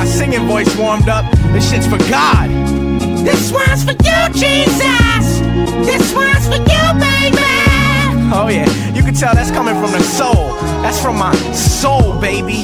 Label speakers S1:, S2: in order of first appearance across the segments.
S1: my singing voice warmed up. This shit's for God. This one's for you, Jesus. This one's for you, baby. Oh yeah, you can tell that's coming from the soul. That's from my soul, baby.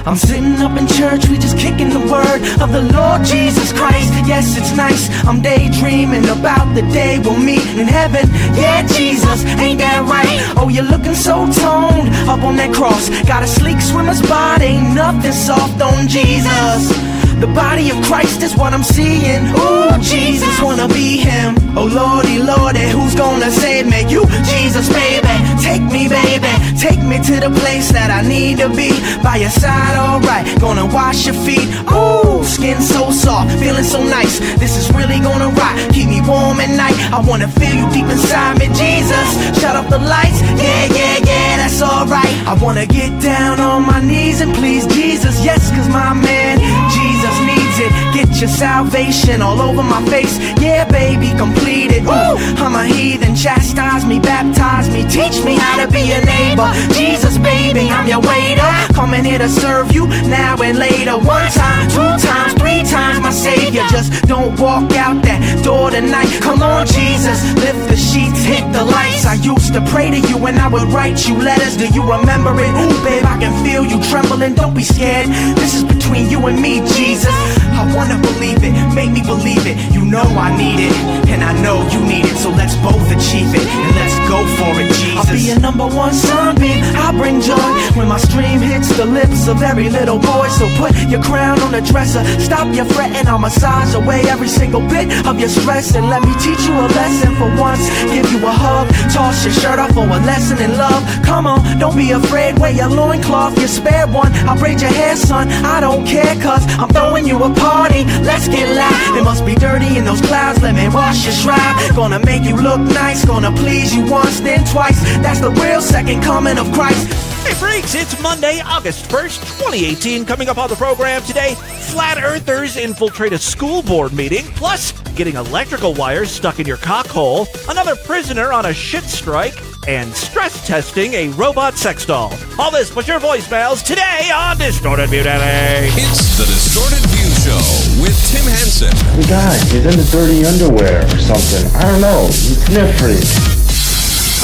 S1: I'm sitting up in church, we just kicking the word of the Lord Jesus Christ. Yes, it's nice, I'm daydreaming about the day we'll meet in heaven. Yeah, Jesus, ain't that right? Oh, you're looking so toned up on that cross. Got a sleek swimmer's body, ain't nothing soft on Jesus. The body of Christ is what I'm seeing. Ooh, Jesus, wanna be him. Oh lordy, lordy, who's gonna save me? You, Jesus, baby. Take me, baby. Take me to the place that I need to be. By your side, alright. Gonna wash your feet. Ooh, skin so soft, feeling so nice. This is really gonna rock. Keep me warm at night. I wanna feel you deep inside me, Jesus. Shut off the lights. Yeah, yeah, yeah, that's alright. I wanna get down on my knees and please Jesus. Yes, cause my man, Jesus needs it. Get your salvation all over my face. Yeah, baby, complete it. Ooh, I'm a heathen. Chastise me, baptize me, teach me how to be a neighbor. Jesus, baby, I'm your waiter. Coming here to serve you now and later. One time, two times, three times, my savior. Just don't walk out that door tonight. Come on, Jesus, lift the sheets, hit the lights. I used to pray to you and I would write you letters. Do you remember it? Ooh, babe, I can feel you trembling. Don't be scared. This is between you and me, Jesus. I wanna believe it, make me believe it. You know I need it, and I know you need it. So let's both achieve it, and let's go for it, Jesus. I'll be your number one sunbeam, I'll bring joy when my stream hits the lips of every little boy. So put your crown on the dresser, stop your fretting, I'll massage away every single bit of your stress. And let me teach you a lesson for once, give you a hug, toss your shirt off for a lesson in love. Come on, don't be afraid, wear your loincloth, you spare one. I'll braid your hair, son, I don't care, cause I'm throwing you a party. Let's get loud, it must be dirty in those clouds, let me wash your shroud. Gonna make you look nice, gonna please you once, then twice. That's the real second coming of Christ.
S2: Hey freaks, it's Monday, August 1st, 2018. Coming up on the program today, flat earthers infiltrate a school board meeting, plus getting electrical wires stuck in your cock hole, another prisoner on a shit strike, and stress testing a robot sex doll. All this plus your voicemails today on Distorted View Daily.
S3: It's the Distorted View Show with Tim Henson.
S4: The guy, he's in the dirty underwear or something. I don't know. He's sniffy.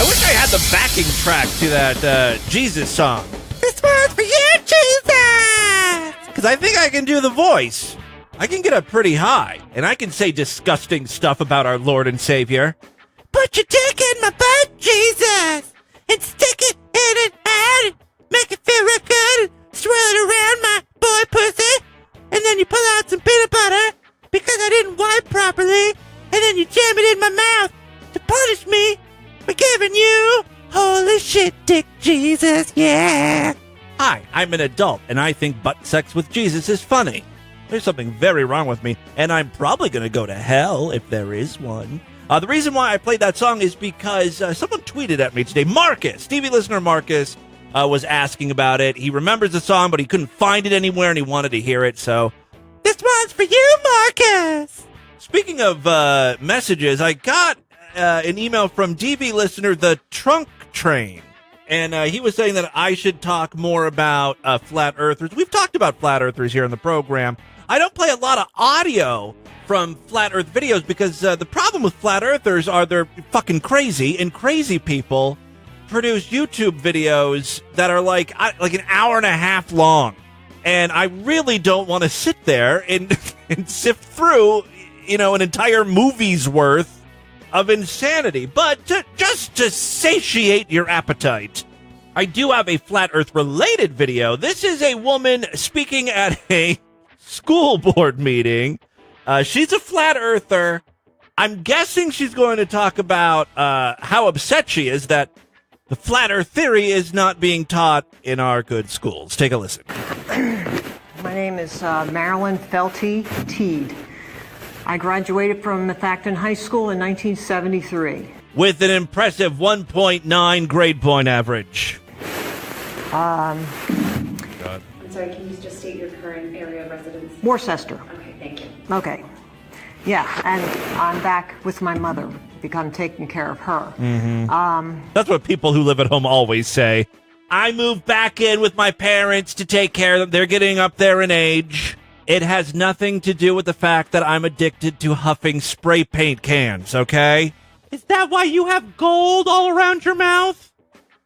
S2: I wish I had the backing track to that Jesus song.
S5: This one's for you, Jesus!
S2: Because I think I can do the voice. I can get up pretty high, and I can say disgusting stuff about our Lord and Savior.
S5: Put your dick in my butt, Jesus! And stick it in and out and make it feel real good and swirl it around my boy pussy. And then you pull out some peanut butter because I didn't wipe properly. And then you jam it in my mouth to punish me for giving you holy shit dick, Jesus, yeah!
S2: Hi, I'm an adult, and I think butt sex with Jesus is funny. There's something very wrong with me, and I'm probably going to go to hell if there is one. The reason why I played that song is because someone tweeted at me today. Marcus, TV listener Marcus, was asking about it. He remembers the song, but he couldn't find it anywhere, and he wanted to hear it, so...
S5: This one's for you, Marcus!
S2: Speaking of messages, I got an email from DV listener, The Trunk Train, and he was saying that I should talk more about flat earthers. We've talked about flat earthers here in the program. I don't play a lot of audio from flat earth videos because the problem with flat earthers are they're fucking crazy, and crazy people produce YouTube videos that are like an hour and a half long, and I really don't want to sit there and sift through, an entire movie's worth of insanity. But just to satiate your appetite, I do have a flat earth related video. This is a woman speaking at a school board meeting. She's a flat earther. I'm guessing she's going to talk about how upset she is that the flat earth theory is not being taught in our good schools. Take a listen.
S6: My name is Marilyn Felty Teed. I graduated from Methacton High School in 1973.
S2: With an impressive 1.9 grade point average.
S7: I'm sorry, can you just state your current area of residence?
S6: Worcester.
S7: Okay, thank you.
S6: Okay. Yeah, and I'm back with my mother because I'm taking care of her.
S2: Mm-hmm. That's what people who live at home always say. I moved back in with my parents to take care of them. They're getting up there in age. It has nothing to do with the fact that I'm addicted to huffing spray paint cans, okay? Is that why you have gold all around your mouth?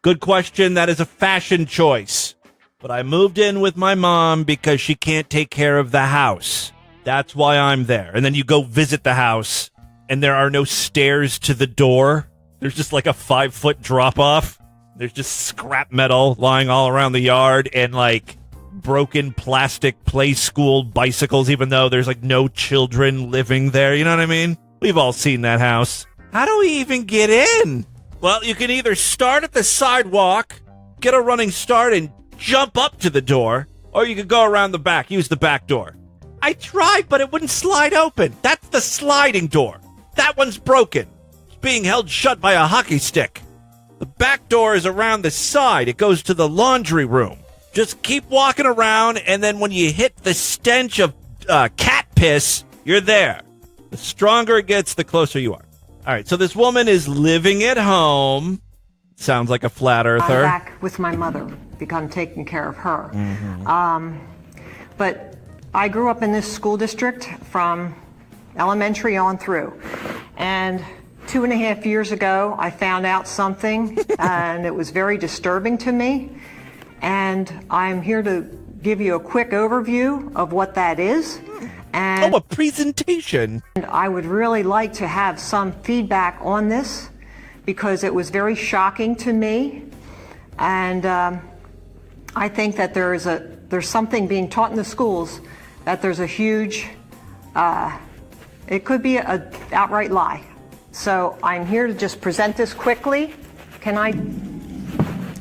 S2: Good question. That is a fashion choice. But I moved in with my mom because she can't take care of the house. That's why I'm there. And then you go visit the house, and there are no stairs to the door. There's just like a 5-foot drop-off. There's just scrap metal lying all around the yard and, like, broken plastic play school bicycles, even though there's, like, no children living there. You know what I mean? We've all seen that house. How do we even get in? Well, you can either start at the sidewalk, get a running start, and jump up to the door, or you could go around the back, use the back door. I tried, but it wouldn't slide open. That's the sliding door. That one's broken. It's being held shut by a hockey stick. The back door is around the side. It goes to the laundry room. Just keep walking around, and then when you hit the stench of cat piss, you're there. The stronger it gets, the closer you are. All right, so this woman is living at home. Sounds like a flat earther.
S6: I'm back with my mother because I'm taking care of her. But I grew up in this school district from elementary on through. And 2.5 years ago, I found out something, and it was very disturbing to me. And I'm here to give you a quick overview of what that is. And
S2: a presentation.
S6: And I would really like to have some feedback on this because it was very shocking to me. And I think that there's something being taught in the schools that there's a huge, it could be an outright lie. So I'm here to just present this quickly. Can I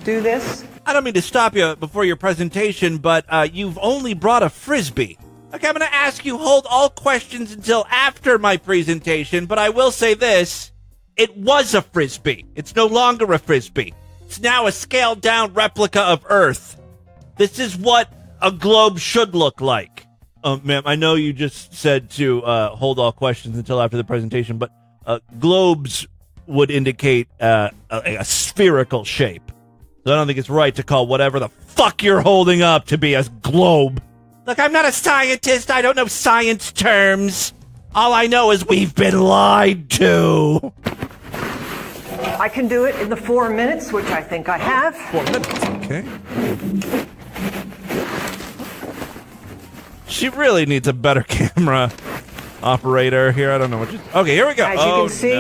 S6: do this?
S2: I don't mean to stop you before your presentation, but you've only brought a Frisbee. Okay, I'm going to ask you hold all questions until after my presentation, but I will say this. It was a Frisbee. It's no longer a Frisbee. It's now a scaled-down replica of Earth. This is what a globe should look like. Ma'am, I know you just said to hold all questions until after the presentation, but globes would indicate a spherical shape. So I don't think it's right to call whatever the fuck you're holding up to be a globe. Look, I'm not a scientist. I don't know science terms. All I know is we've been lied to.
S6: I can do it in the 4 minutes, which I think I have.
S2: 4 minutes, okay. She really needs a better camera operator here. I don't know what she's... Okay, here we go.
S6: As you can see,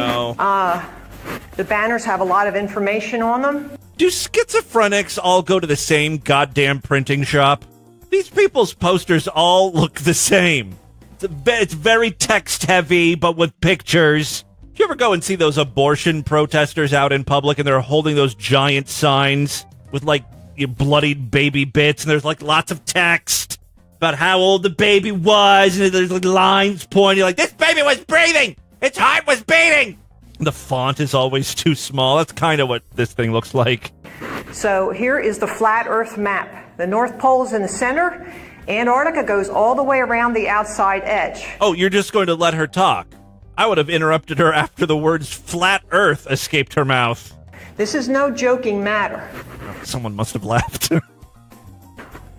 S6: the banners have a lot of information on them.
S2: Do schizophrenics all go to the same goddamn printing shop? These people's posters all look the same. It's very text-heavy, but with pictures. Do you ever go and see those abortion protesters out in public, and they're holding those giant signs with, like, bloodied baby bits, and there's, like, lots of text about how old the baby was, and there's, like, lines pointing, like, this baby was breathing! Its heart was beating! And the font is always too small. That's kind of what this thing looks like.
S6: So here is the flat Earth map. The North Pole is in the center. Antarctica goes all the way around the outside edge.
S2: Oh, you're just going to let her talk. I would have interrupted her after the words flat Earth escaped her mouth.
S6: This is no joking matter.
S2: Someone must have laughed.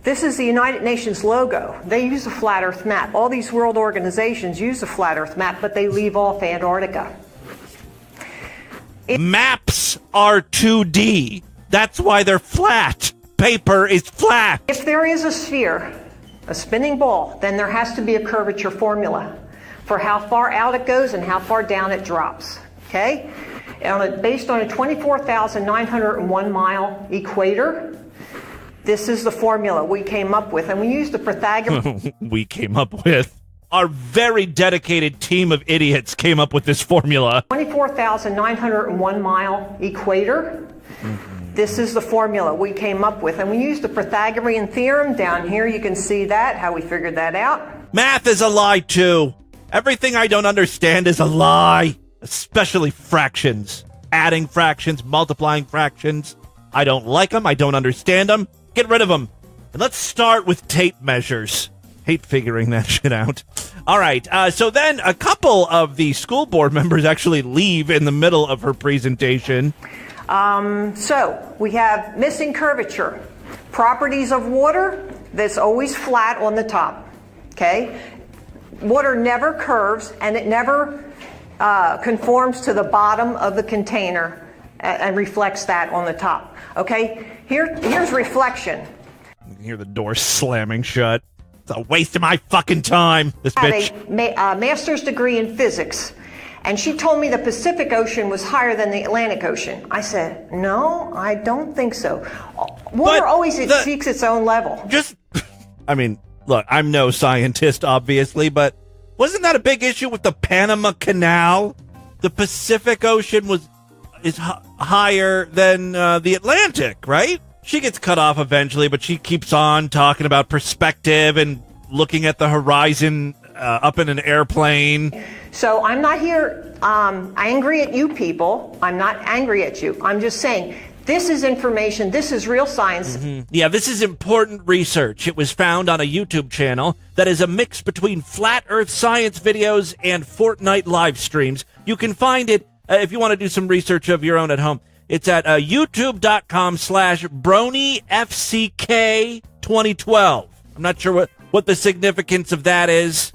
S6: This is the United Nations logo. They use a flat Earth map. All these world organizations use a flat Earth map, but they leave off Antarctica.
S2: Maps are 2D. That's why they're flat. Paper is flat.
S6: If there is a sphere, a spinning ball, then there has to be a curvature formula for how far out it goes and how far down it drops. Okay? Based on a 24,901 mile equator, this is the formula we came up with, and we used the Pythagorean.
S2: We came up with. Our very dedicated team of idiots came up with this formula.
S6: 24,901 mile equator. This is the formula we came up with, and we used the Pythagorean theorem. Down here you can see that, how we figured that out.
S2: Math is a lie, too. Everything I don't understand is a lie, especially fractions. Adding fractions, multiplying fractions. I don't like them. I don't understand them. Get rid of them. And let's start with tape measures. Hate figuring that shit out. All right, so then a couple of the school board members actually leave in the middle of her presentation.
S6: So we have missing curvature. Properties of water, that's always flat on the top, okay? Water never curves and it never conforms to the bottom of the container and reflects that on the top, okay? Here's reflection.
S2: You can hear the door slamming shut. It's a waste of my fucking time, this bitch.
S6: A master's degree in physics. And she told me the Pacific Ocean was higher than the Atlantic Ocean. I said, no, I don't think so. Water always seeks its own level.
S2: I mean, look, I'm no scientist, obviously, but wasn't that a big issue with the Panama Canal? The Pacific Ocean is higher than the Atlantic, right? She gets cut off eventually, but she keeps on talking about perspective and looking at the horizon up in an airplane.
S6: So I'm not here angry at you people. I'm not angry at you. I'm just saying this is information. This is real science.
S2: Mm-hmm. Yeah, this is important research. It was found on a YouTube channel that is a mix between flat earth science videos and Fortnite live streams. You can find it if you want to do some research of your own at home. It's at youtube.com/BronyFCK2012. I'm not sure what the significance of that is.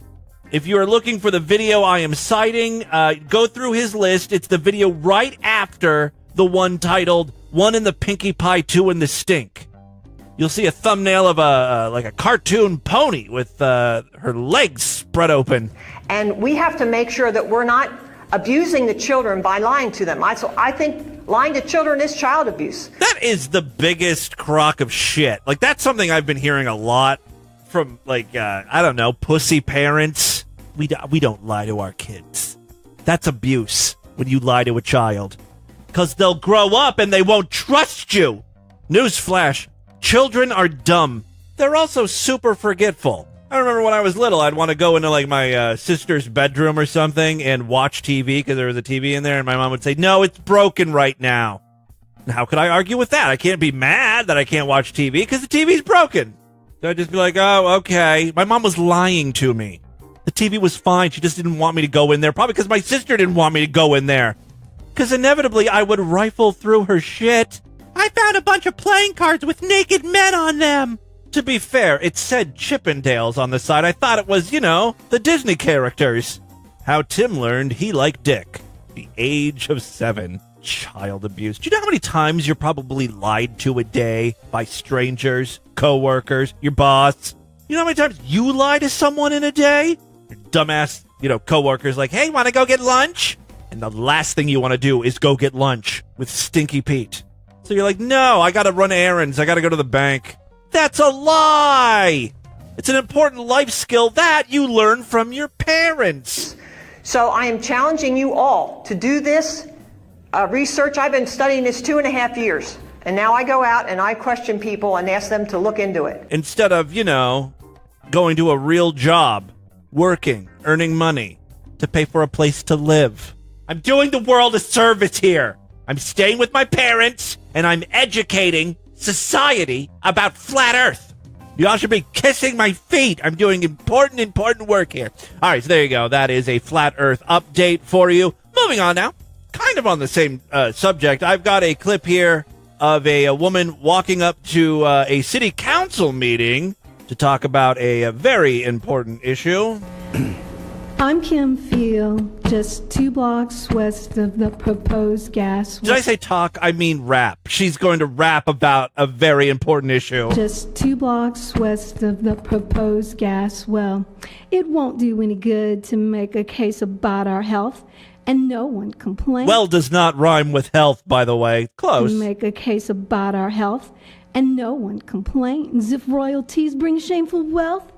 S2: If you are looking for the video I am citing, go through his list. It's the video right after the one titled "One in the Pinkie Pie, Two in the Stink." You'll see a thumbnail of a cartoon pony with her legs spread open.
S6: And we have to make sure that we're not abusing the children by lying to them. So I think lying to children is child abuse.
S2: That is the biggest crock of shit. Like, that's something I've been hearing a lot from, I don't know, pussy parents. We don't lie to our kids. That's abuse when you lie to a child. Because they'll grow up and they won't trust you. Newsflash, children are dumb. They're also super forgetful. I remember when I was little, I'd want to go into, my sister's bedroom or something and watch TV because there was a TV in there, and my mom would say, no, it's broken right now. And how could I argue with that? I can't be mad that I can't watch TV because the TV's broken. So I'd just be like, oh, okay. My mom was lying to me. The TV was fine. She just didn't want me to go in there. Probably because my sister didn't want me to go in there. Because inevitably, I would rifle through her shit.
S5: I found a bunch of playing cards with naked men on them.
S2: To be fair, it said Chippendales on the side. I thought it was, the Disney characters. How Tim learned he liked dick. The age of 7. Child abuse. Do you know how many times you're probably lied to a day by strangers, coworkers, your boss? You know how many times you lie to someone in a day? Your dumbass, coworkers like, hey, want to go get lunch? And the last thing you want to do is go get lunch with Stinky Pete. So you're like, no, I got to run errands. I got to go to the bank. That's a lie. It's an important life skill that you learn from your parents.
S6: So I am challenging you all to do this research. I've been studying this 2.5 years. And now I go out and I question people and ask them to look into it.
S2: Instead of, going to a real job, working, earning money to pay for a place to live. I'm doing the world a service here. I'm staying with my parents and I'm educating society about flat earth. Y'all should be kissing my feet. I'm doing important work here. All right, so there you go. That is a flat earth update for you. Moving on now. Kind of on the same subject. I've got a clip here of a woman walking up to a city council meeting to talk about a very important issue.
S8: I'm Kim Field, just 2 blocks west of the proposed gas.
S2: Did I say talk? I mean rap. She's going to rap about a very important issue.
S8: Just 2 blocks west of the proposed gas well. It won't do any good to make a case about our health, and no one complains.
S2: Well does not rhyme with health, by the way. Close.
S8: Make a case about our health, and no one complains if royalties bring shameful wealth.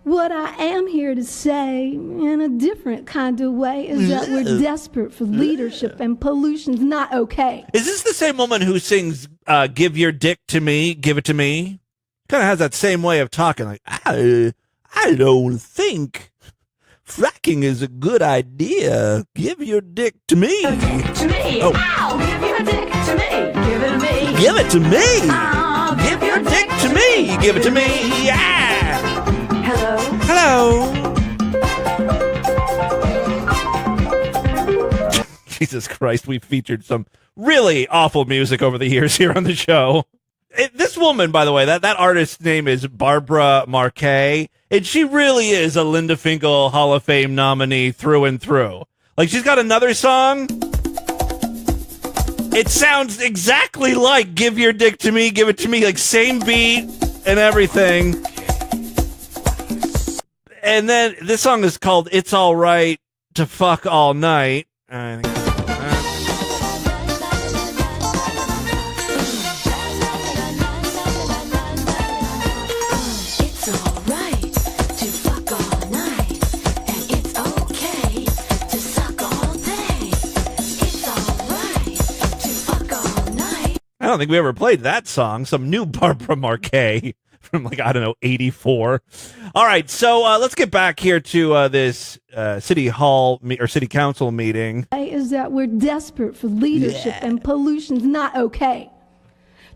S8: What I am here to say, in a different kind of way, is that we're desperate for leadership and pollution's not okay.
S2: Is this the same woman who sings, give your dick to me, give it to me? Kind of has that same way of talking, like, I don't think fracking is a good idea. Give your dick to me.
S9: To me.
S2: Oh.
S9: Ow, give your dick to me. Give it to me.
S2: Give it to me.
S9: Give
S2: your dick to me. Give it to me. Yeah.
S9: Hello.
S2: Jesus Christ, we've featured some really awful music over the years here on the show. This woman, by the way, that artist's name is Barbara Marquet, and she really is a Linda Finkel Hall of Fame nominee through and through. Like, she's got another song. It sounds exactly like Give Your Dick to Me, Give It to Me, like same beat and everything. And then this song is called It's All Right to Fuck All Night. I think I don't think we ever played that song. Some new Barbara Marquet from, like, I don't know, 84. All right, so let's get back here to this city hall or city council meeting.
S8: Is that we're desperate for leadership and pollution's not okay.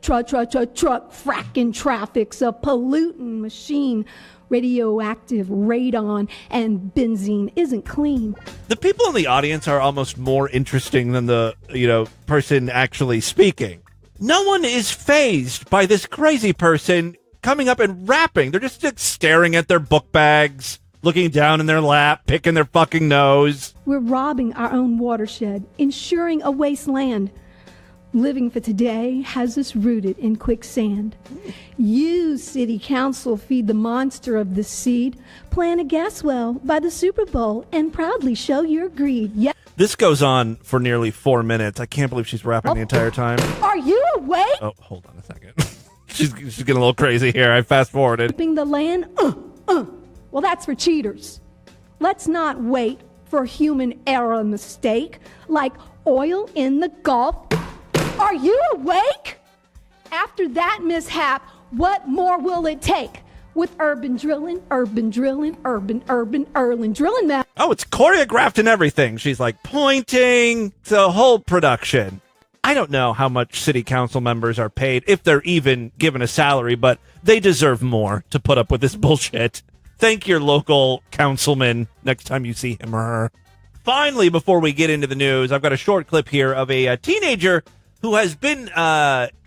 S8: Truck, fracking traffic's a polluting machine. Radioactive, radon, and benzene isn't clean.
S2: The people in the audience are almost more interesting than the, person actually speaking. No one is fazed by this crazy person coming up and rapping. They're just like, staring at their book bags, looking down in their lap, picking their fucking nose.
S8: We're robbing our own watershed, ensuring a wasteland. Living for today has us rooted in quicksand. You, city council, feed the monster of the seed. Plan a gas well by the Super Bowl and proudly show your greed. Yeah.
S2: This goes on for nearly 4 minutes. I can't believe she's rapping the entire time.
S8: Are you awake?
S2: Oh, hold on a second. she's getting a little crazy here. I fast-forwarded.
S8: Keeping the land? Well, that's for cheaters. Let's not wait for a human error mistake like oil in the Gulf. Are you awake? After that mishap, what more will it take? With urban drilling, urban drilling map.
S2: Oh, it's choreographed and everything. She's like pointing to the whole production. I don't know how much city council members are paid, if they're even given a salary, but they deserve more to put up with this bullshit. Thank your local councilman next time you see him or her. Finally, before we get into the news, I've got a short clip here of a teenager who has been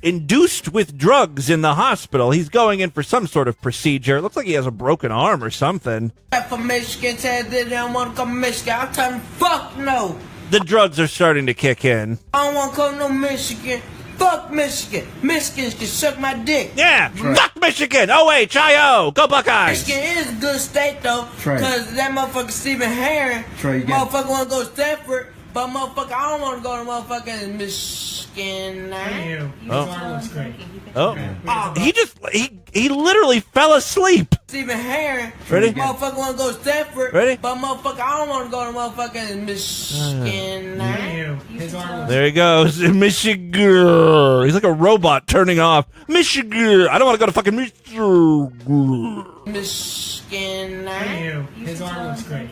S2: induced with drugs in the hospital. He's going in for some sort of procedure. It looks like he has a broken arm or something.
S10: From Michigan said they don't want to come to Michigan. I'm telling them, fuck no.
S2: The drugs are starting to kick in.
S10: I don't want to come to no Michigan. Fuck Michigan. Michigans can suck my dick.
S2: Yeah, fuck Michigan. OHIO. Go Buckeyes.
S10: Michigan is a good state, though, because that motherfucker Stephen Herron, motherfucker want to go to Stanford, but motherfucker, I don't want to go to motherfucking Michigan.
S2: He literally fell asleep.
S10: Stephen Herron,
S2: ready?
S10: Motherfucker want to go to Stanford,
S2: ready?
S10: But motherfucker, I don't want to go to motherfucking Michigan.
S2: There he goes, Michigan. He's like a robot turning off. Michigan. I don't want to go to fucking Michigan.
S10: His arm looks great.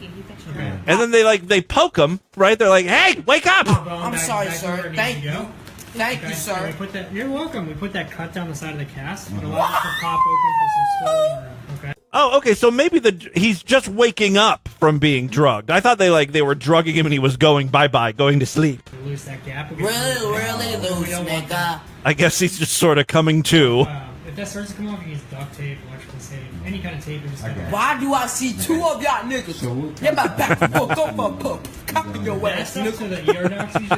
S2: And then they poke him, right? They're like, "Hey, wake up!"
S10: I'm sorry, sir. Thank you. Thank you, sir.
S11: You're welcome. We put that cut down the side of the cast. It allows us to pop open for some swelling around. Okay.
S2: Oh, okay. So maybe he's just waking up from being drugged. I thought they were drugging him and he was going bye-bye, going to sleep.
S10: Really loose, nigga.
S2: I guess he's just sort of coming to.
S11: If that starts to come off, you use duct tape, electrical tape, any kind of tape.
S10: Why do I see two of y'all niggas? Get my back and forth, go for a pup. Copy your ass, nigga.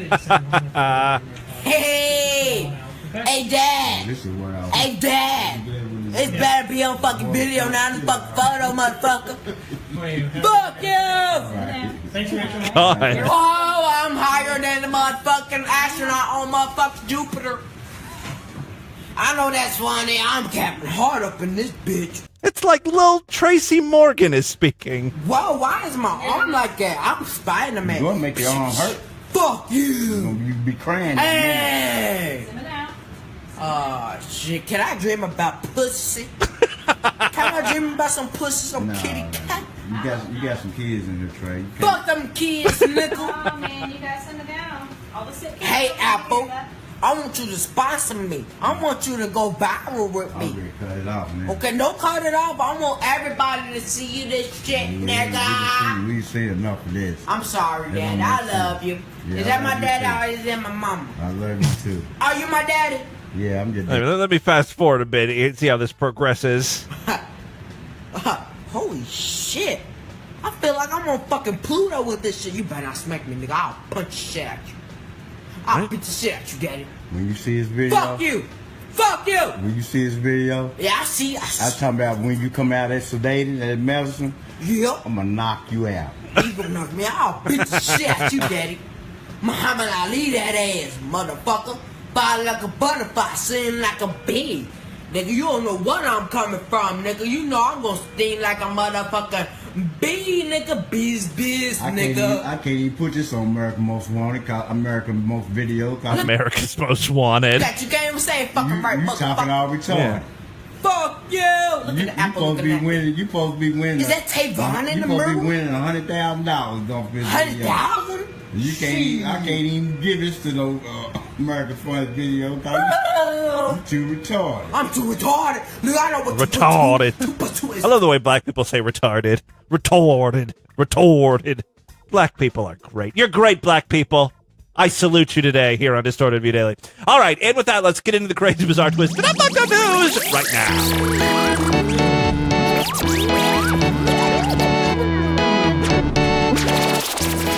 S10: Hey, Dad. Hey, Dad. It's better be on fucking video now than fucking photo, motherfucker. Fuck you!
S2: God.
S10: Oh, I'm higher than the motherfucking astronaut on motherfucking Jupiter. I know that's funny. I'm Captain Hard up in this bitch.
S2: It's like Lil Tracy Morgan is speaking.
S10: Whoa, why is my arm like that? I'm Spider-Man.
S4: You're gonna make your arm hurt.
S10: Fuck you!
S4: You be crying.
S10: Hey! Shit, can I dream about pussy? Can I dream about some pussy, some kitty cat?
S4: You got some kids in here, Trey.
S10: Fuck them kids, nigga.
S7: Oh man, you gotta send it down. All the sick kids.
S10: Hey, Apple. I want you to sponsor me. I want you to go viral with me.
S4: Okay, cut it off, man.
S10: Okay, don't cut it off. I want everybody to see you this shit, nigga.
S4: We see enough of this.
S10: I'm sorry, Dad. I love you. Yeah, is that my daddy or is that my mama?
S12: I love you too.
S10: Are you my daddy?
S12: Yeah, I'm your
S2: daddy. Let me fast forward a bit and see how this progresses.
S10: Holy shit. I feel like I'm on fucking Pluto with this shit. You better not smack me, nigga. I'll punch the shit at you. I'll beat the shit at you, daddy.
S12: When you see his video.
S10: Fuck you. Fuck you.
S12: When you see his video.
S10: Yeah, I see.
S12: I'm talking about when you come out that sedated, that medicine.
S10: Yeah.
S12: I'm gonna knock you out.
S10: You gonna knock me out? I'll beat the shit at you, daddy. Muhammad Ali that ass, motherfucker. Fly like a butterfly, sing like a bee. Nigga, you don't know what I'm coming from, nigga. You know I'm gonna sting like a motherfucker. Bee, nigga, bees, nigga.
S12: I can't even put this on America's Most Wanted, America's Most Video.
S2: America's Most Wanted.
S10: That you can't even say fucking right,
S12: motherfucker. You talking all retarded. Yeah.
S10: Fuck you! Look at the apple.
S12: You supposed to be winning.
S10: Is that Tavon in the mirror?
S12: You supposed to be winning $100,000 off this video.
S10: $100,000?
S12: You can't. I can't even give this to no American Funny Video. You too retarded.
S10: I'm too retarded. Look, I know what
S2: retarded. I love the way black people say retarded. Retorted. Black people are great. You're great, black people. I salute you today here on Distorted View Daily. All right, and with that, let's get into the crazy, bizarre, twisted up news right now.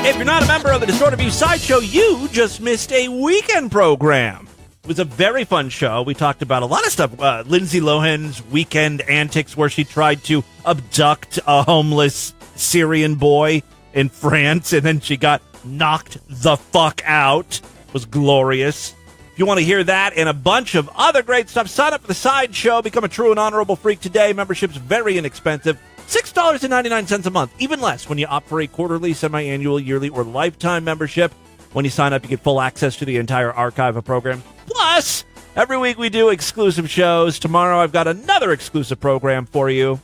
S2: If you're not a member of the Distorted View Sideshow, you just missed a weekend program. It was a very fun show. We talked about a lot of stuff. Lindsay Lohan's weekend antics where she tried to abduct a homeless Syrian boy in France, and then she got knocked the fuck out. It was glorious. If you want to hear that and a bunch of other great stuff, sign up for the Sideshow. Become a true and honorable freak today. Membership's very inexpensive. $6.99 a month, even less when you opt for a quarterly, semi-annual, yearly, or lifetime membership. When you sign up, you get full access to the entire archive of programs. Plus, every week we do exclusive shows. Tomorrow I've got another exclusive program for you.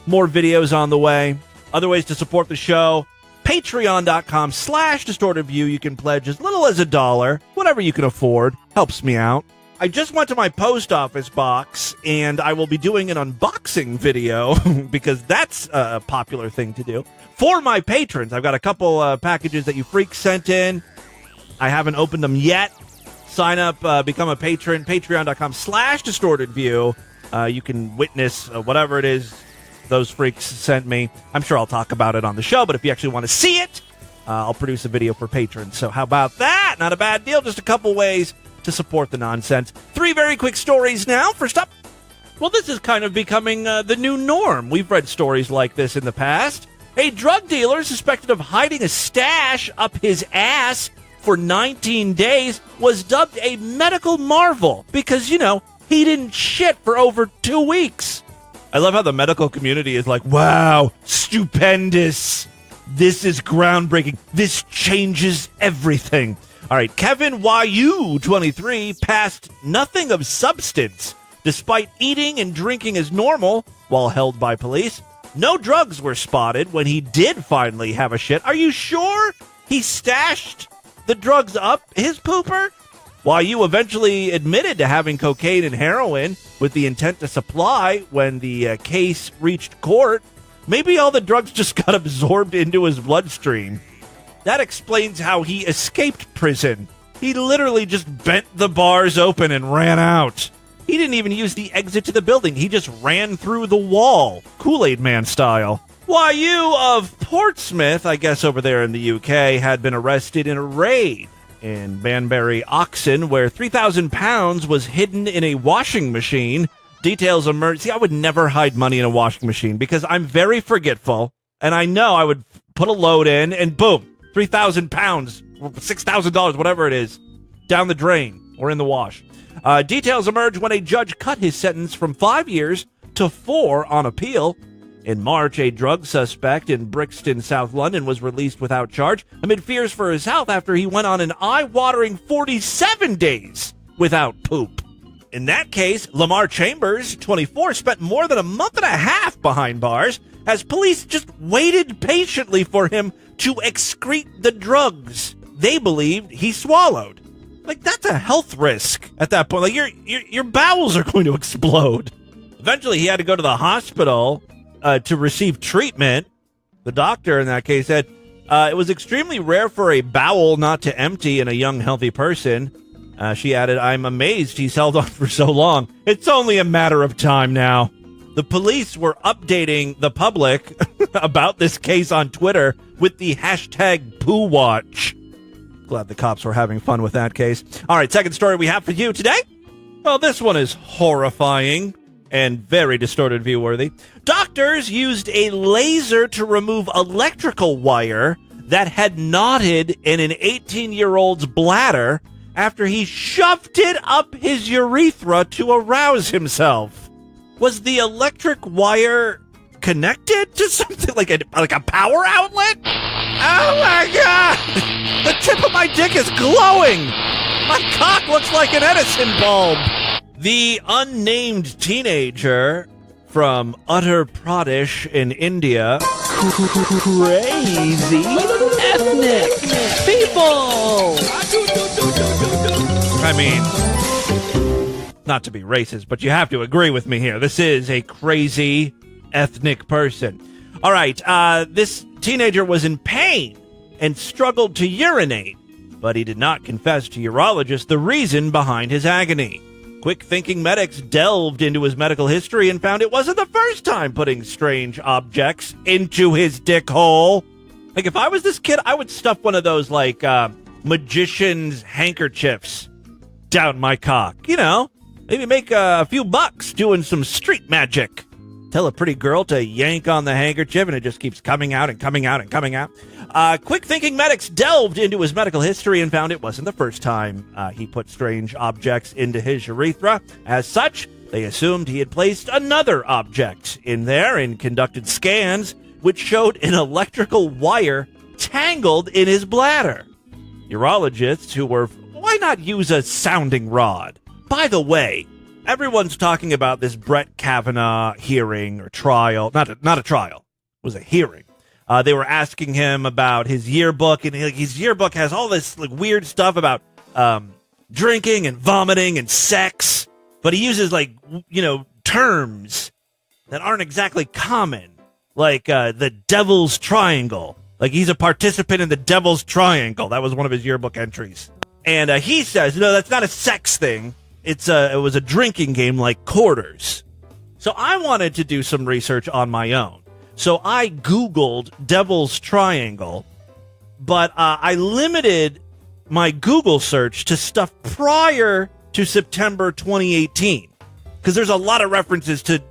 S2: More videos on the way. Other ways to support the show. Patreon.com/DistortedView. You can pledge as little as $1. Whatever you can afford. Helps me out. I just went to my post office box, and I will be doing an unboxing video because that's a popular thing to do. For my patrons, I've got a couple packages that you freaks sent in. I haven't opened them yet. Sign up, become a patron, patreon.com/DistortedView. You can witness whatever it is those freaks sent me. I'm sure I'll talk about it on the show, but if you actually want to see it, I'll produce a video for patrons. So how about that? Not a bad deal. Just a couple ways to support the nonsense. 3 very quick stories now. First up, well, this is kind of becoming the new norm. We've read stories like this in the past. A drug dealer suspected of hiding a stash up his ass for 19 days was dubbed a medical marvel because, you know, he didn't shit for over 2 weeks. I love how the medical community is like, wow, stupendous. This is groundbreaking. This changes everything. All right, Kevin YU, 23, passed nothing of substance despite eating and drinking as normal while held by police. No drugs were spotted when he did finally have a shit. Are you sure he stashed the drugs up his pooper? YU eventually admitted to having cocaine and heroin with the intent to supply when the case reached court. Maybe all the drugs just got absorbed into his bloodstream. That explains how he escaped prison. He literally just bent the bars open and ran out. He didn't even use the exit to the building. He just ran through the wall, Kool-Aid Man style. YU of Portsmouth, I guess over there in the UK, had been arrested in a raid in Banbury, Oxon, where 3,000 pounds was hidden in a washing machine. Details emerged. See, I would never hide money in a washing machine because I'm very forgetful, and I know I would put a load in, and boom, 3,000 pounds, $6,000, whatever it is, down the drain or in the wash. Details emerged when a judge cut his sentence from 5 years to 4 on appeal. In March, a drug suspect in Brixton, South London, was released without charge amid fears for his health after he went on an eye-watering 47 days without poop. In that case, Lamar Chambers, 24, spent more than a month and a half behind bars as police just waited patiently for him to excrete the drugs they believed he swallowed. Like, that's a health risk at that point. Like, your bowels are going to explode. Eventually, he had to go to the hospital to receive treatment. The doctor in that case said, It was extremely rare for a bowel not to empty in a young, healthy person. She added, I'm amazed he's held on for so long. It's only a matter of time now. The police were updating the public about this case on Twitter with the hashtag PooWatch. Glad the cops were having fun with that case. All right, second story we have for you today. Well, this one is horrifying and very distorted view worthy. Doctors used a laser to remove electrical wire that had knotted in an 18-year-old's bladder after he shoved it up his urethra to arouse himself. Was the electric wire connected to something like a power outlet? Oh my God! The tip of my dick is glowing! My cock looks like an Edison bulb! The unnamed teenager from Uttar Pradesh in India. Crazy ethnic people! I mean, not to be racist, but you have to agree with me here. This is a crazy ethnic person. All right, this teenager was in pain and struggled to urinate, but he did not confess to urologists the reason behind his agony. Quick-thinking medics delved into his medical history and found it wasn't the first time putting strange objects into his dick hole. Like, if I was this kid, I would stuff one of those, like, magician's handkerchiefs down my cock. You know, maybe make a few bucks doing some street magic. Tell a pretty girl to yank on the handkerchief, and it just keeps coming out and coming out and coming out. Quick-thinking medics delved into his medical history and found it wasn't the first time he put strange objects into his urethra. As such, they assumed he had placed another object in there and conducted scans, which showed an electrical wire tangled in his bladder. Urologists who were, why not use a sounding rod? By the way, everyone's talking about this Brett Kavanaugh hearing or trial. Not a trial. It was a hearing. They were asking him about his yearbook, and his yearbook has all this weird stuff about drinking and vomiting and sex, but he uses terms that aren't exactly common, like the Devil's Triangle. Like he's a participant in the Devil's Triangle. That was one of his yearbook entries. And he says, no, that's not a sex thing. It was a drinking game like quarters. So I wanted to do some research on my own. So I Googled Devil's Triangle, but I limited my Google search to stuff prior to September 2018. Because there's a lot of references to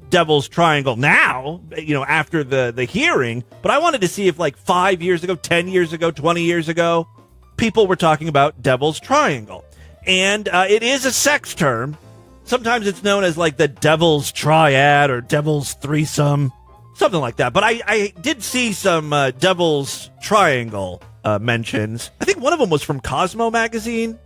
S2: Devil's Triangle now, after the hearing. But I wanted to see if 5 years ago, 10 years ago, 20 years ago, people were talking about Devil's Triangle. And it is a sex term. Sometimes it's known as the Devil's Triad or Devil's Threesome, something like that. But I did see some Devil's Triangle mentions. I think one of them was from Cosmo magazine.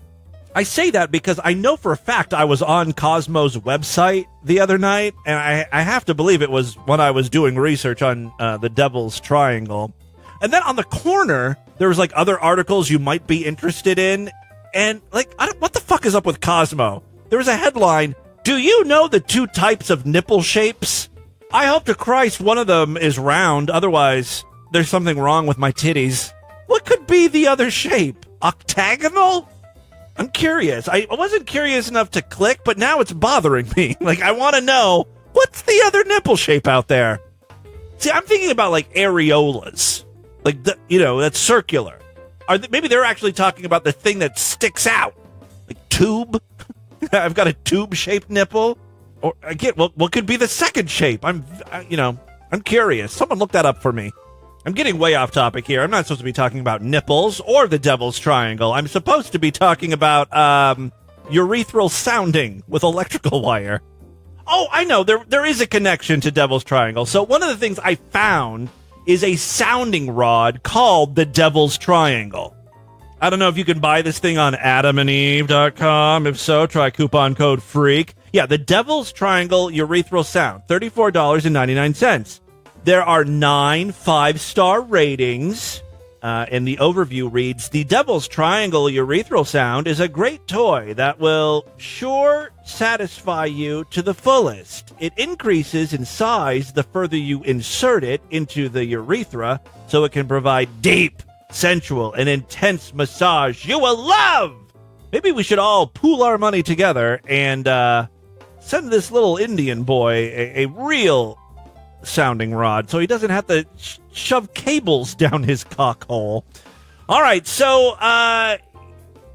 S2: I say that because I know for a fact I was on Cosmo's website the other night, and I have to believe it was when I was doing research on the Devil's Triangle. And then on the corner, there was other articles you might be interested in. And what the fuck is up with Cosmo? There was a headline, do you know the two types of nipple shapes? I hope to Christ one of them is round, otherwise there's something wrong with my titties. What could be the other shape? Octagonal? I'm curious. I wasn't curious enough to click, but now it's bothering me. I want to know, what's the other nipple shape out there? See, I'm thinking about areolas. That's circular. Maybe they're actually talking about the thing that sticks out. Tube? I've got a tube-shaped nipple. Or, again, what could be the second shape? I'm curious. Someone look that up for me. I'm getting way off topic here. I'm not supposed to be talking about nipples or the Devil's Triangle. I'm supposed to be talking about urethral sounding with electrical wire. Oh, I know. There is a connection to Devil's Triangle. So one of the things I found is a sounding rod called the Devil's Triangle. I don't know if you can buy this thing on adamandeve.com. If so, try coupon code FREAK. Yeah, the Devil's Triangle urethral sound, $34.99. There are 9 5-star ratings. And the overview reads, the Devil's Triangle urethral sound is a great toy that will sure satisfy you to the fullest. It increases in size the further you insert it into the urethra, so it can provide deep, sensual, and intense massage you will love. Maybe we should all pool our money together and send this little Indian boy a real sounding rod so he doesn't have to shove cables down his cock hole. All right, so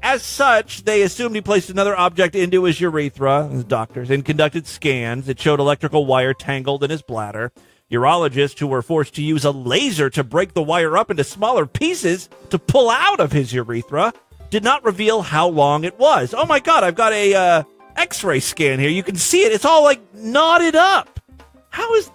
S2: as such, they assumed he placed another object into his urethra, his doctors, and conducted scans. It showed electrical wire tangled in his bladder. Urologists who were forced to use a laser to break the wire up into smaller pieces to pull out of his urethra did not reveal how long it was. Oh my God, I've got a X-ray scan here. You can see it. It's all like knotted up. How does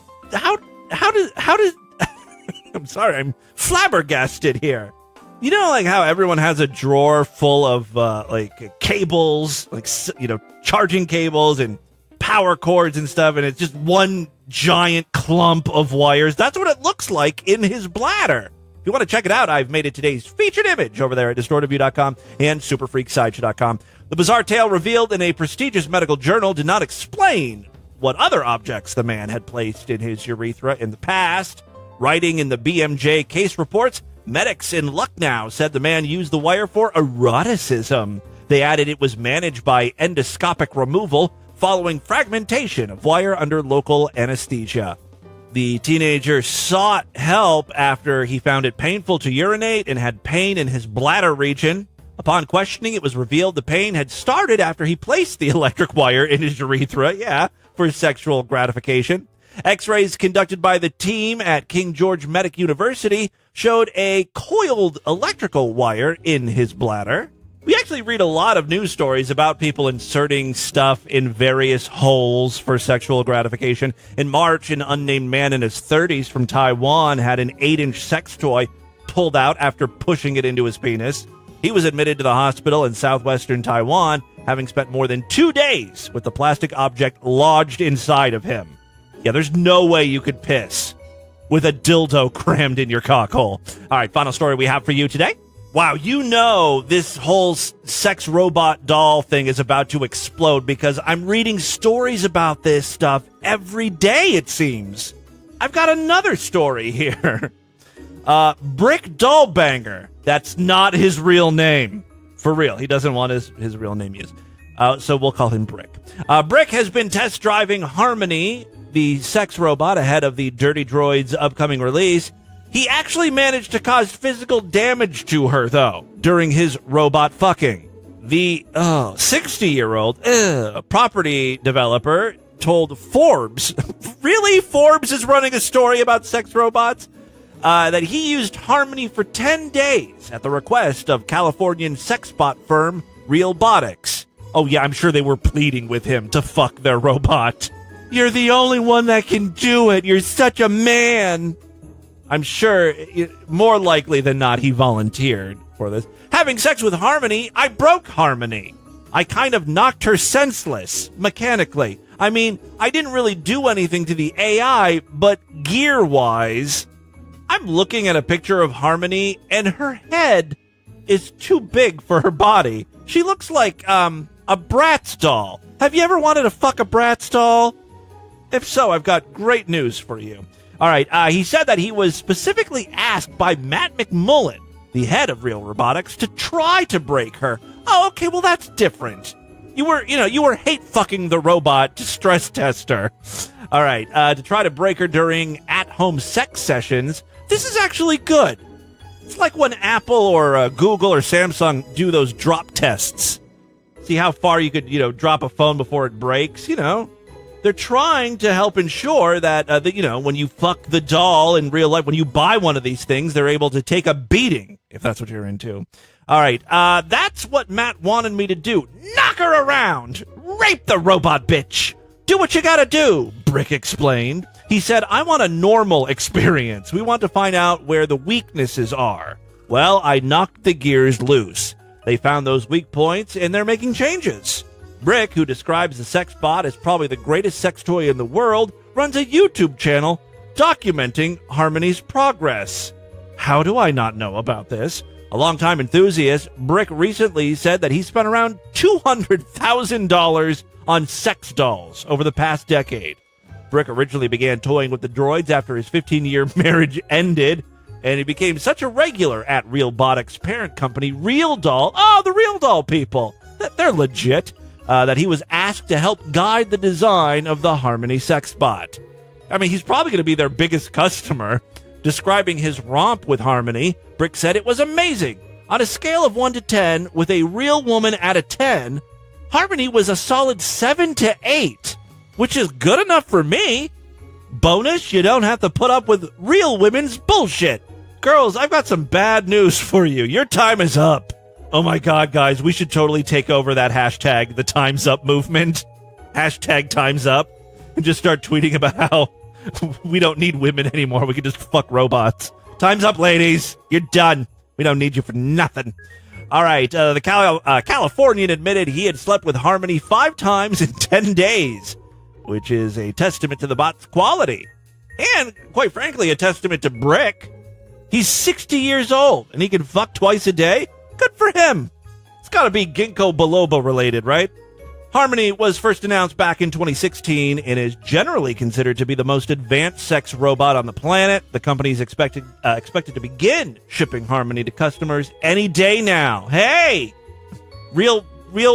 S2: I'm sorry, I'm flabbergasted here. You know, like how everyone has a drawer full of like cables, like, you know, charging cables and power cords and stuff, and it's just one giant clump of wires. That's what it looks like in his bladder. If you want to check it out, I've made it today's featured image over there at distortedview.com and superfreaksideshow.com. The bizarre tale revealed in a prestigious medical journal did not explain what other objects the man had placed in his urethra in the past. Writing in the BMJ case reports, medics in Lucknow said the man used the wire for eroticism. They added it was managed by endoscopic removal following fragmentation of wire under local anesthesia. The teenager sought help after he found it painful to urinate and had pain in his bladder region. Upon questioning, it was revealed the pain had started after he placed the electric wire in his urethra, for sexual gratification. X-rays conducted by the team at King George Medical University showed a coiled electrical wire in his bladder. We actually read a lot of news stories about people inserting stuff in various holes for sexual gratification. In March, an unnamed man in his 30s from Taiwan had an 8-inch sex toy pulled out after pushing it into his penis. He was admitted to the hospital in southwestern Taiwan, having spent more than 2 days with the plastic object lodged inside of him. Yeah, there's no way you could piss with a dildo crammed in your cockhole. All right, final story we have for you today. Wow, you know this whole sex robot doll thing is about to explode because I'm reading stories about this stuff every day, it seems. I've got another story here. Brick Doll Banger. That's not his real name. For real, he doesn't want his real name used. So we'll call him Brick. Brick has been test driving Harmony, the sex robot, ahead of the Dirty Droid's upcoming release. He actually managed to cause physical damage to her, though, during his robot fucking. The 60-year-old property developer told Forbes, really? Forbes is running a story about sex robots? That he used Harmony for 10 days at the request of Californian sexbot firm Realbotics. Oh, yeah, I'm sure they were pleading with him to fuck their robot. You're the only one that can do it. You're such a man. I'm sure, more likely than not, he volunteered for this. Having sex with Harmony, I broke Harmony. I kind of knocked her senseless, mechanically. I mean, I didn't really do anything to the AI, but gear-wise, I'm looking at a picture of Harmony, and her head is too big for her body. She looks like, a Bratz doll. Have you ever wanted to fuck a Bratz doll? If so, I've got great news for you. All right, he said that he was specifically asked by Matt McMullen, the head of Real Robotics, to try to break her. Oh, okay, well, that's different. You were hate fucking the robot to stress test her. All right, to try to break her during at-home sex sessions. This is actually good. It's like when Apple or Google or Samsung do those drop tests. See how far you could, drop a phone before it breaks, They're trying to help ensure that, when you fuck the doll in real life, when you buy one of these things, they're able to take a beating, if that's what you're into. All right, that's what Matt wanted me to do. Knock her around! Rape the robot bitch! Do what you gotta do, Brick explained. He said, I want a normal experience. We want to find out where the weaknesses are. Well, I knocked the gears loose. They found those weak points, and they're making changes. Brick, who describes the Sexbot as probably the greatest sex toy in the world, runs a YouTube channel documenting Harmony's progress. How do I not know about this? A longtime enthusiast, Brick recently said that he spent around $200,000 on sex dolls over the past decade. Brick originally began toying with the droids after his 15-year marriage ended, and he became such a regular at Realbotics' parent company, Real Doll. Oh, the Real Doll people. They're legit. That he was asked to help guide the design of the Harmony Sexbot. I mean, he's probably going to be their biggest customer. Describing his romp with Harmony, Brick said it was amazing. On a scale of 1 to 10, with a real woman at a 10, Harmony was a solid 7 to 8, which is good enough for me. Bonus, you don't have to put up with real women's bullshit. Girls, I've got some bad news for you. Your time is up. Oh my God, guys, we should totally take over that hashtag, the Time's Up movement. Hashtag Time's Up. And just start tweeting about how we don't need women anymore. We can just fuck robots. Time's up, ladies. You're done. We don't need you for nothing. All right. The Californian admitted he had slept with Harmony 5 times in 10 days, which is a testament to the bot's quality. And, quite frankly, a testament to Brick. He's 60 years old, and he can fuck twice a day. Good for him. It's got to be ginkgo biloba related, right? Harmony was first announced back in 2016 and is generally considered to be the most advanced sex robot on the planet. The company is expected to begin shipping Harmony to customers any day now. Hey, real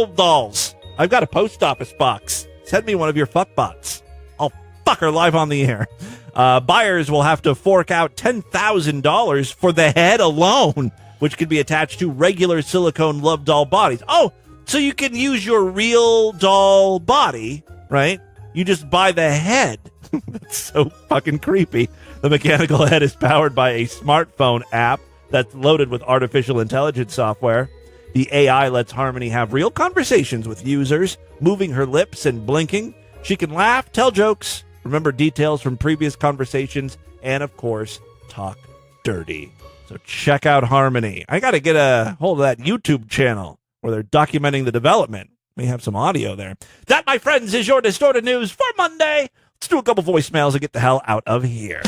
S2: dolls. I've got a post office box. Send me one of your fuckbots. I'll fuck her live on the air. Buyers will have to fork out $10,000 for the head alone, which can be attached to regular silicone love doll bodies. Oh, so you can use your real doll body, right? You just buy the head. That's so fucking creepy. The mechanical head is powered by a smartphone app that's loaded with artificial intelligence software. The AI lets Harmony have real conversations with users, moving her lips and blinking. She can laugh, tell jokes, remember details from previous conversations, and, of course, talk dirty. So check out Harmony. I got to get a hold of that YouTube channel where they're documenting the development. May have some audio there. That, my friends, is your Distorted News for Monday. Let's do a couple voicemails and get the hell out of here.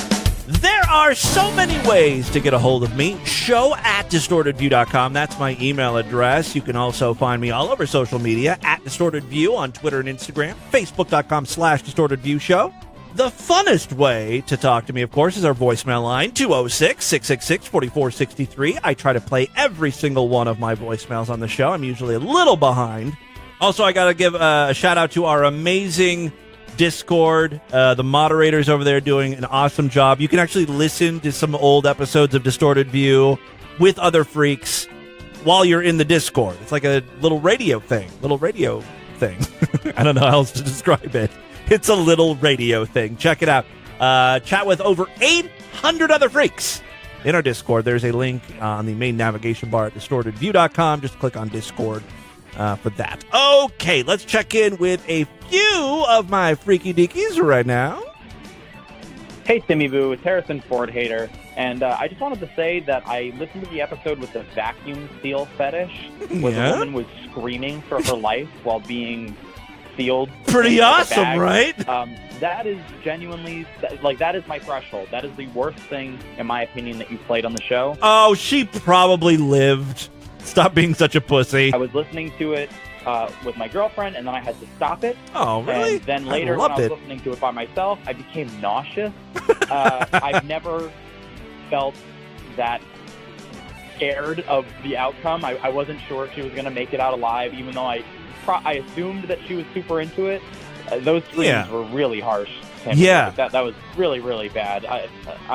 S2: There are so many ways to get a hold of me. show@distortedview.com. That's my email address. You can also find me all over social media @DistortedView on Twitter and Instagram, Facebook.com/DistortedViewShow. The funnest way to talk to me, of course, is our voicemail line, 206-666-4463. I try to play every single one of my voicemails on the show. I'm usually a little behind. Also, I got to give a shout-out to our amazing Discord. The moderators over there doing an awesome job. You can actually listen to some old episodes of Distorted View with other freaks while you're in the Discord. It's like a little radio thing. I don't know how else to describe it. It's a little radio thing. Check it out. Chat with over 800 other freaks in our Discord. There's a link on the main navigation bar at distortedview.com. Just click on Discord for that. Okay, let's check in with a few of my freaky deakies right now.
S13: Hey, Timmy Boo. It's Harrison Ford Hater. And I just wanted to say that I listened to the episode with the vacuum seal fetish, where the woman was screaming for her life while being sealed.
S2: Pretty awesome, right?
S13: That is genuinely, that is my threshold. That is the worst thing, in my opinion, that you played on the show.
S2: Oh, she probably lived. Stop being such a pussy.
S13: I was listening to it with my girlfriend, and then I had to stop it.
S2: Oh, really?
S13: And then later, when I was listening to it by myself, I became nauseous. I've never felt that scared of the outcome. I wasn't sure if she was going to make it out alive, even though I assumed that she was super into it. Those screams were really harsh.
S2: Yeah.
S13: That was really, really bad. I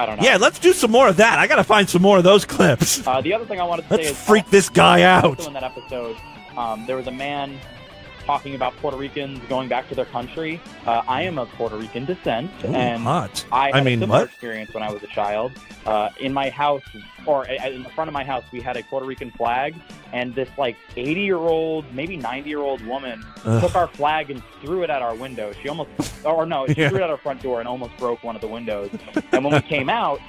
S13: don't know.
S2: Yeah, let's do some more of that. I got to find some more of those clips.
S13: The other thing I wanted to say is...
S2: Let's freak this guy out.
S13: Also in that episode, there was a man talking about Puerto Ricans going back to their country. I am of Puerto Rican descent.
S2: Ooh,
S13: and
S2: hot.
S13: I had a similar experience when I was a child. In my house, or in the front of my house, we had a Puerto Rican flag, and this 80-year-old, maybe 90-year-old woman took our flag and threw it at our window. She threw it at our front door and almost broke one of the windows. And when we came out,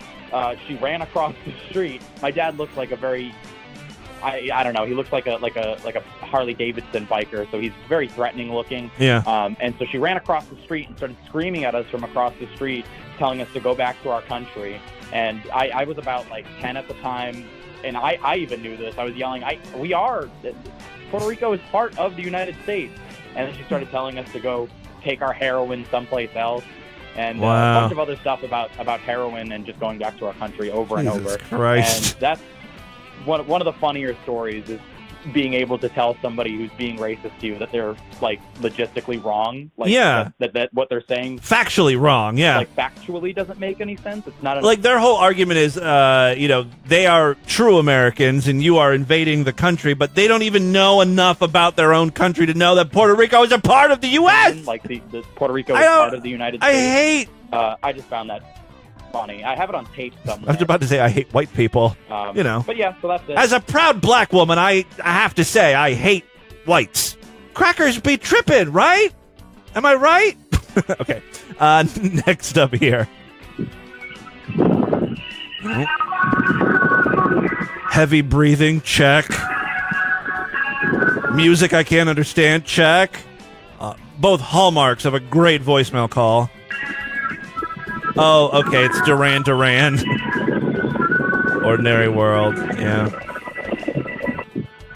S13: she ran across the street. My dad looked like a very, I don't know, he looks like a Harley Davidson biker, so he's very threatening looking.
S2: Yeah.
S13: And so she ran across the street and started screaming at us from across the street, telling us to go back to our country. And I was about like 10 at the time, and I even knew this. I was yelling, Puerto Rico is part of the United States. And then she started telling us to go take our heroin someplace else. And a bunch of other stuff about heroin and just going back to our country over and over.
S2: Christ.
S13: And that's one of the funnier stories is being able to tell somebody who's being racist to you that they're like logistically wrong. Like, that what they're saying
S2: factually wrong. Yeah,
S13: like factually doesn't make any sense. It's not
S2: like their whole argument is, they are true Americans and you are invading the country, but they don't even know enough about their own country to know that Puerto Rico is a part of the U.S.
S13: Like the Puerto Rico is part of the United States. I just found that funny. I have it on tape somewhere.
S2: I was about to say I hate white people.
S13: But yeah, so that's it.
S2: As a proud black woman, I have to say I hate whites. Crackers be tripping, right? Am I right? Okay. Next up here. Heavy breathing, check. Music I can't understand, check. Both hallmarks of a great voicemail call. Oh, okay, it's Duran Duran. Ordinary World, yeah.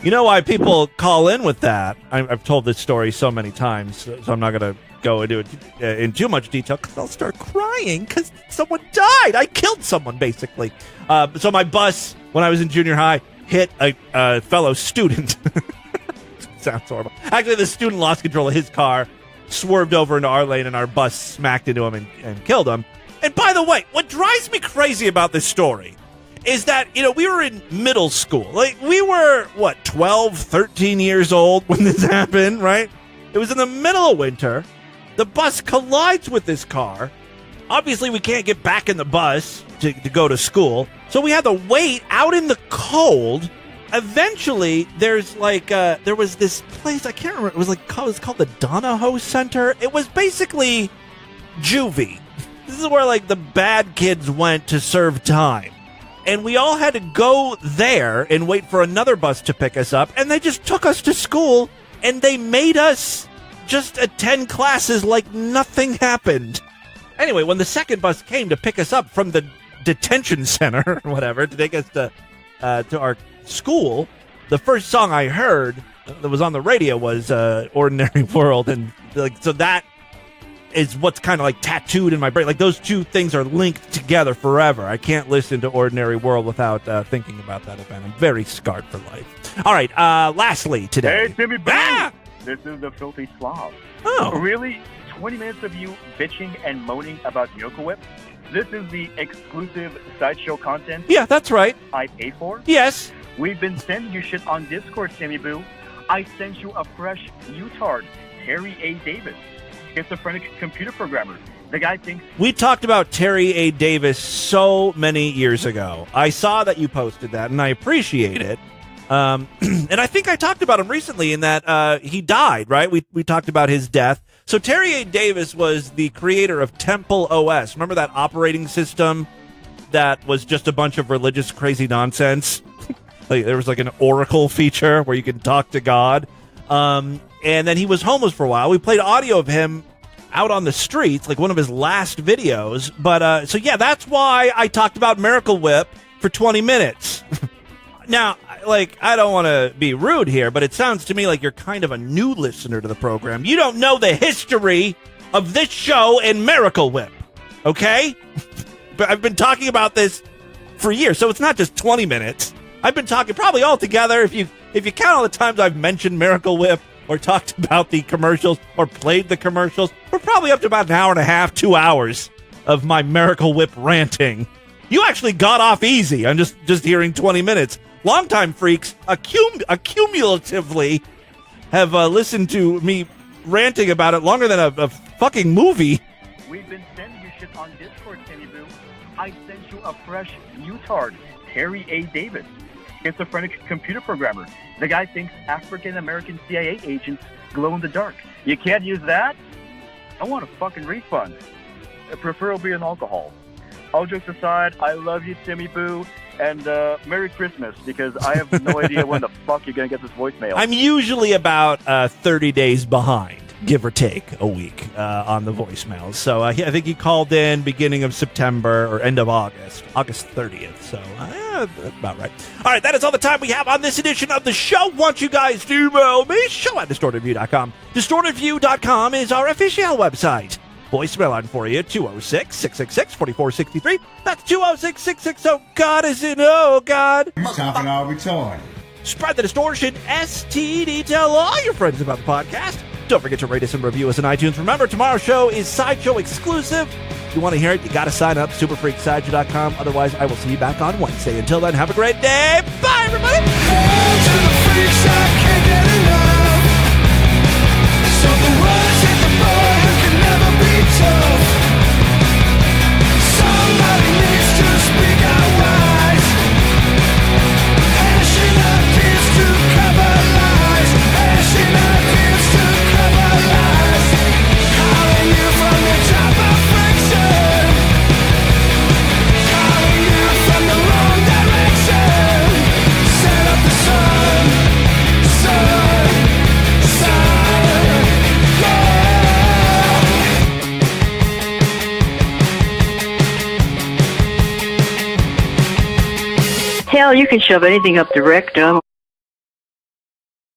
S2: You know why people call in with that? I've told this story so many times, so I'm not going to go into it in too much detail, because I'll start crying because someone died. I killed someone, basically. So my bus, when I was in junior high, hit a fellow student. Sounds horrible. Actually, the student lost control of his car, swerved over into our lane, and our bus smacked into him and killed him. And by the way, what drives me crazy about this story is that, we were in middle school. Like, we were, 12, 13 years old when this happened, right? It was in the middle of winter. The bus collides with this car. Obviously, we can't get back in the bus to go to school. So we had to wait out in the cold. Eventually, there's there was this place, I can't remember, it was called the Donahoe Center. It was basically juvie. This is where, the bad kids went to serve time. And we all had to go there and wait for another bus to pick us up. And they just took us to school, and they made us just attend classes like nothing happened. Anyway, when the second bus came to pick us up from the detention center or whatever, to take us to our school, the first song I heard that was on the radio was Ordinary World. And so that is what's kind of tattooed in my brain. Those two things are linked together forever. I can't listen to Ordinary World without thinking about that event. I'm very scarred for life. All right, lastly today.
S14: Hey, Timmy B. This is the Filthy Slav.
S2: Oh.
S14: Really? 20 minutes of you bitching and moaning about Miracle Whip? This is the exclusive Sideshow content?
S2: Yeah, that's right.
S14: I pay for?
S2: Yes.
S14: We've been sending you shit on Discord, Timmy Boo. I sent you a fresh U-tard, Terry A. Davis. Schizophrenic computer programmer. The guy thinks...
S2: We talked about Terry A. Davis so many years ago. I saw that you posted that, and I appreciate it. And I think I talked about him recently in that he died, right? We talked about his death. So Terry A. Davis was the creator of Temple OS. Remember that operating system that was just a bunch of religious crazy nonsense? There was an Oracle feature where you can talk to God. And then he was homeless for a while. We played audio of him out on the streets, one of his last videos. But, so yeah, that's why I talked about Miracle Whip for 20 minutes. Now, I don't want to be rude here, but it sounds to me like you're kind of a new listener to the program. You don't know the history of this show and Miracle Whip, okay? But I've been talking about this for years, so it's not just 20 minutes. I've been talking probably all together, if you count all the times I've mentioned Miracle Whip, or talked about the commercials, or played the commercials, we're probably up to about an hour and a half, 2 hours of my Miracle Whip ranting. You actually got off easy. I'm just hearing 20 minutes. Longtime freaks accumulatively have listened to me ranting about it longer than a fucking movie.
S14: We've been sending you shit on Discord, Timmy Boo. I sent you a fresh U-tard, Terry A. Davis. Schizophrenic computer programmer. The guy thinks African-American CIA agents glow in the dark. You can't use that? I want a fucking refund. Preferably an alcohol. All jokes aside, I love you, Timmy Boo, and Merry Christmas, because I have no idea when the fuck you're going to get this voicemail.
S2: I'm usually about 30 days behind. give or take a week on the voicemails. So I think he called in beginning of September or end of August 30th. So about right. All right, that is all the time we have on this edition of the show. Want you guys to email me, show@distortedview.com. Distortedview.com is our official website. Voicemail line for you, 206-666-4463. That's 206-660-God is in, oh, God.
S12: You're talking all retarded.
S2: Spread the distortion, STD. Tell all your friends about the podcast. Don't forget to rate us and review us on iTunes. Remember, tomorrow's show is Sideshow exclusive. If you want to hear it, you got to sign up, superfreaksideshow.com. Otherwise, I will see you back on Wednesday. Until then, have a great day. Bye, everybody.
S15: Somebody needs to speak out wise. Ashing ideas to cover lies. Ashing ideas to cover lies. Calling you from the top of friction. Calling you from the wrong direction. Set up the sun, sun, sun, yeah.
S16: Hell, you can shove anything up the rectum.